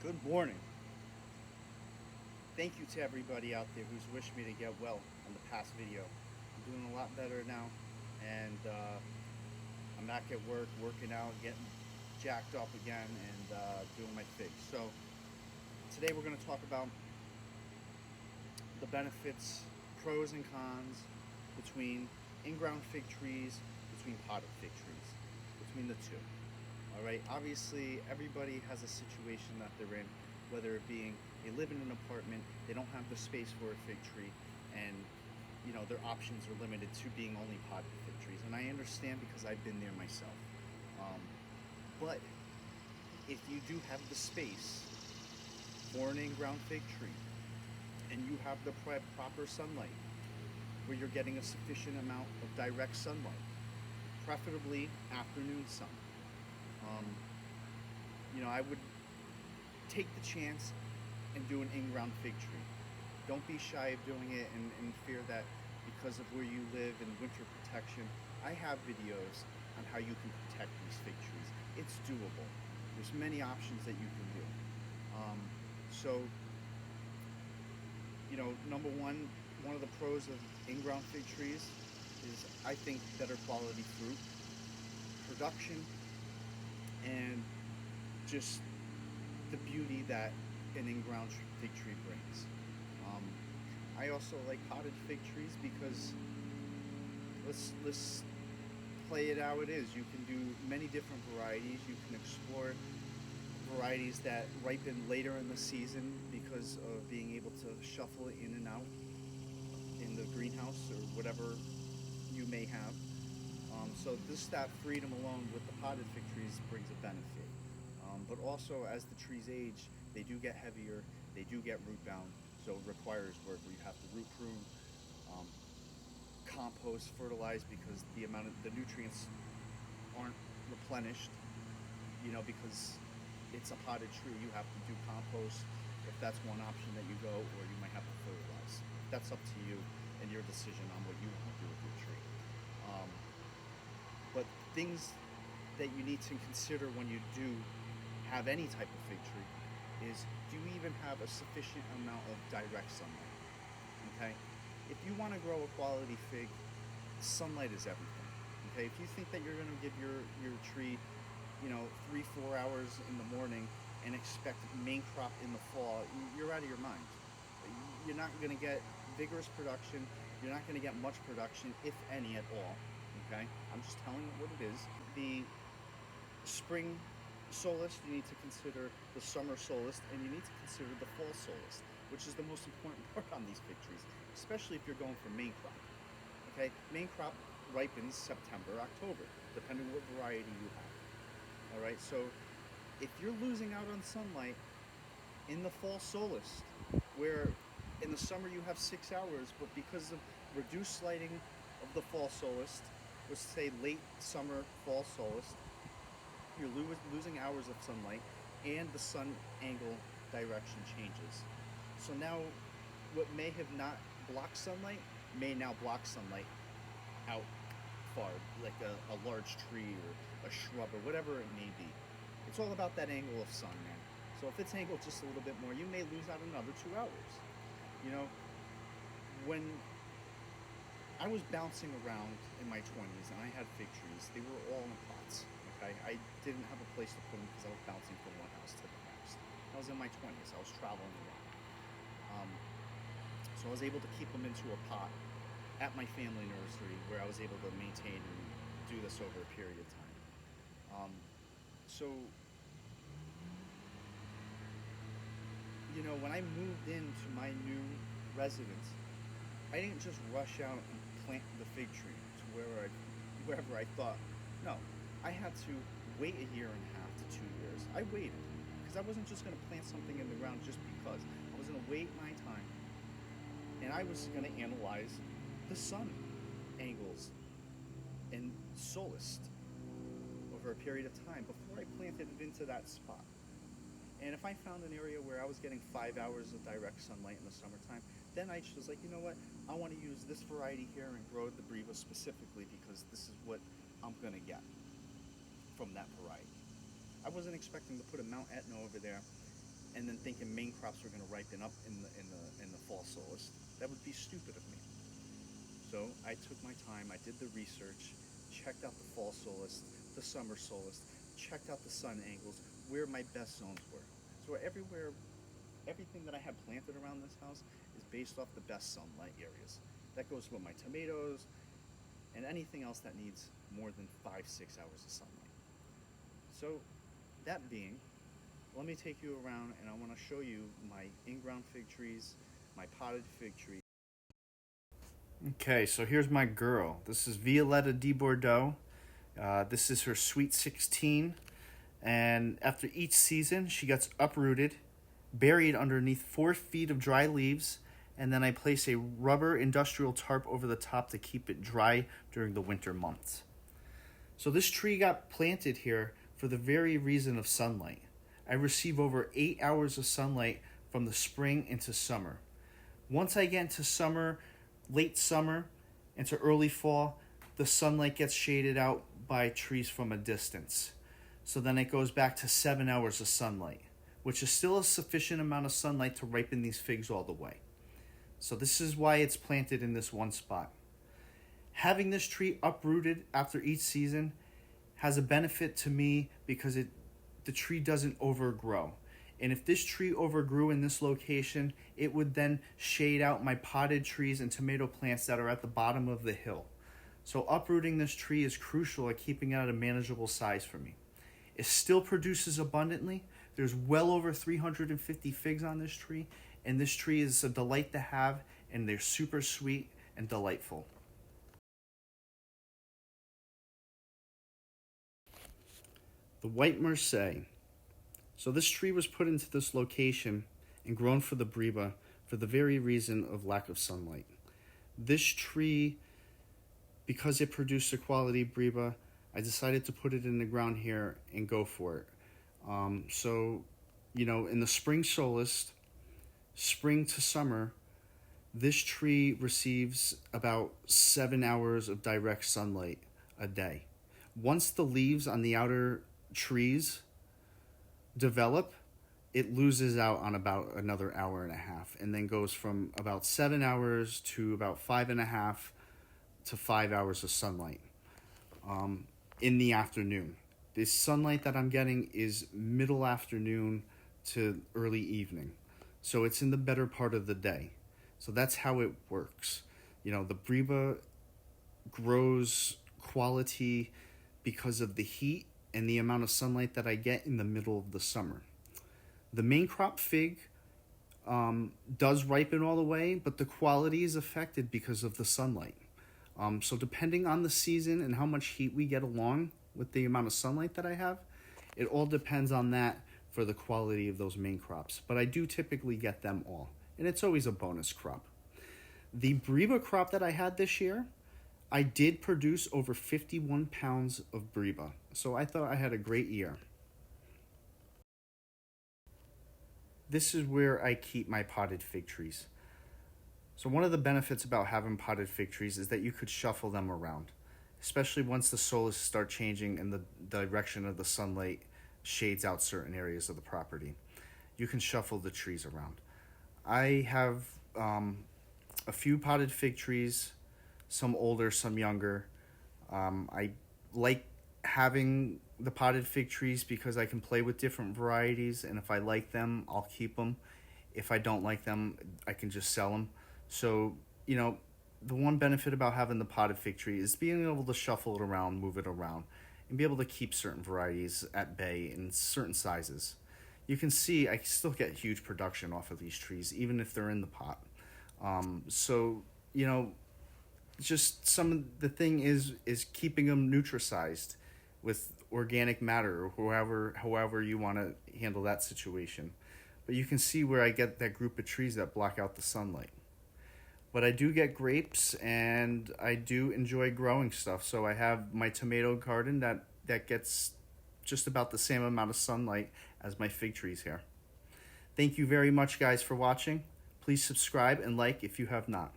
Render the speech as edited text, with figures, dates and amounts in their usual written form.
Good morning. Thank you to everybody out there who's wished me to get well on the past video. I'm doing a lot better now, and I'm back at work, working out, getting jacked up again, and doing my fig. So today we're going to talk about the benefits, pros and cons between in-ground fig trees, between potted fig trees, between the two. All right. Obviously, everybody has a situation that they're in, whether it being they live in an apartment, they don't have the space for a fig tree, and their options are limited to being only potted fig trees. And I understand because I've been there myself. Um, but if you do have the space for an in-ground fig tree, and you have the proper sunlight, where you're getting a sufficient amount of direct sunlight, preferably afternoon sun. Um, I would take the chance and do an in-ground fig tree. Don't be shy of doing it and fear that because of where you live and winter protection. I have videos on how you can protect these fig trees. It's doable. There's many options that you can do. So, number one of the pros of in-ground fig trees is, I think, better quality fruit, production, and just the beauty that an in-ground fig tree brings. I also like potted fig trees because let's play it how it is. You can do many different varieties. You can explore varieties that ripen later in the season because of being able to shuffle it in and out in the greenhouse or whatever you may have. So this that freedom alone with the potted fig trees brings a benefit. But also as the trees age, they do get heavier, they do get root bound, so it requires work where you have to root prune, um, compost, fertilize because the amount of the nutrients aren't replenished. Because it's a potted tree, you have to do compost if that's one option that you go, or you might have to fertilize. That's up to you and your decision on what you want to do with your tree. Um, but things that you need to consider when you do have any type of fig tree is, do you even have a sufficient amount of direct sunlight? Okay? If you want to grow a quality fig, sunlight is everything. Okay? If you think that you're going to give your tree, 3-4 hours in the morning and expect main crop in the fall, you're out of your mind. You're not going to get vigorous production. You're not going to get much production, if any at all. Okay? I'm just telling you what it is. The spring solist, you need to consider the summer solist, and you need to consider the fall solist, which is the most important part on these fig trees, especially if you're going for main crop. Okay? Main crop ripens September, October, depending on what variety you have. All right? So if you're losing out on sunlight in the fall solist, where in the summer you have 6 hours, but because of reduced lighting of the fall solist, let's say late summer, fall solist, you're losing hours of sunlight, and the sun angle direction changes. So now, what may have not blocked sunlight may now block sunlight out far, like a large tree or a shrub or whatever it may be. It's all about that angle of sun, man. So if it's angled just a little bit more, you may lose out another 2 hours. You know, when I was bouncing around in my 20s and I had fig trees, they were all in pots. Okay, I didn't have a place to put them because I was bouncing from one house to the next. I was in my 20s. I was traveling around. So I was able to keep them into a pot at my family nursery where I was able to maintain and do this over a period of time. So, when I moved into my new residence, I didn't just rush out and plant the fig tree to wherever I thought. No, I had to wait a year and a half to 2 years. I waited because I wasn't just going to plant something in the ground just because. I was going to wait my time, and I was going to analyze the sun angles and solist over a period of time before I planted it into that spot. And if I found an area where I was getting 5 hours of direct sunlight in the summertime, then I was like, you know what? I want to use this variety here and grow the Breva specifically because this is what I'm going to get from that variety. I wasn't expecting to put a Mount Etna over there and then thinking main crops were going to ripen up in the fall solace. That would be stupid of me. So I took my time, I did the research, checked out the fall solace, the summer solace, checked out the sun angles, where my best zones were. So everywhere, everything that I have planted around this house is based off the best sunlight areas. That goes with my tomatoes and anything else that needs more than 5-6 hours of sunlight. So that being, let me take you around and I want to show you my in-ground fig trees, my potted fig trees. Okay, so here's my girl. This is Violetta de Bordeaux. This is her Sweet 16. And after each season, she gets uprooted, buried underneath 4 feet of dry leaves, and then I place a rubber industrial tarp over the top to keep it dry during the winter months. So this tree got planted here for the very reason of sunlight. I receive over 8 hours of sunlight from the spring into summer. Once I get into summer, late summer into early fall, the sunlight gets shaded out by trees from a distance. So then it goes back to 7 hours of sunlight, which is still a sufficient amount of sunlight to ripen these figs all the way. So this is why it's planted in this one spot. Having this tree uprooted after each season has a benefit to me because the tree doesn't overgrow. And if this tree overgrew in this location, it would then shade out my potted trees and tomato plants that are at the bottom of the hill. So uprooting this tree is crucial at keeping it at a manageable size for me. It still produces abundantly. There's well over 350 figs on this tree, and this tree is a delight to have, and they're super sweet and delightful. The White Marseille. So this tree was put into this location and grown for the Breba for the very reason of lack of sunlight. This tree, because it produced a quality Breba, I decided to put it in the ground here and go for it. So, in the spring solace, spring to summer, this tree receives about 7 hours of direct sunlight a day. Once the leaves on the outer trees develop, it loses out on about another hour and a half, and then goes from about 7 hours to about 5.5 to 5 hours of sunlight in the afternoon. This sunlight that I'm getting is middle afternoon to early evening, so it's in the better part of the day. So that's how it works. The Breba grows quality because of the heat and the amount of sunlight that I get in the middle of the summer. The main crop fig does ripen all the way, but the quality is affected because of the sunlight. So depending on the season and how much heat we get along with the amount of sunlight that I have, it all depends on that for the quality of those main crops. But I do typically get them all, and it's always a bonus crop. The Breba crop that I had this year, I did produce over 51 pounds of Breba, so I thought I had a great year. This is where I keep my potted fig trees. So one of the benefits about having potted fig trees is that you could shuffle them around, especially once the solace start changing and the direction of the sunlight shades out certain areas of the property. You can shuffle the trees around. I have a few potted fig trees, some older, some younger. I like having the potted fig trees because I can play with different varieties, and if I like them, I'll keep them. If I don't like them, I can just sell them. So, the one benefit about having the potted fig tree is being able to shuffle it around, move it around, and be able to keep certain varieties at bay in certain sizes. You can see I still get huge production off of these trees, even if they're in the pot. Just some of the thing is keeping them nutricized with organic matter, or however you want to handle that situation. But you can see where I get that group of trees that block out the sunlight. But I do get grapes, and I do enjoy growing stuff. So I have my tomato garden that gets just about the same amount of sunlight as my fig trees here. Thank you very much, guys, for watching. Please subscribe and like if you have not.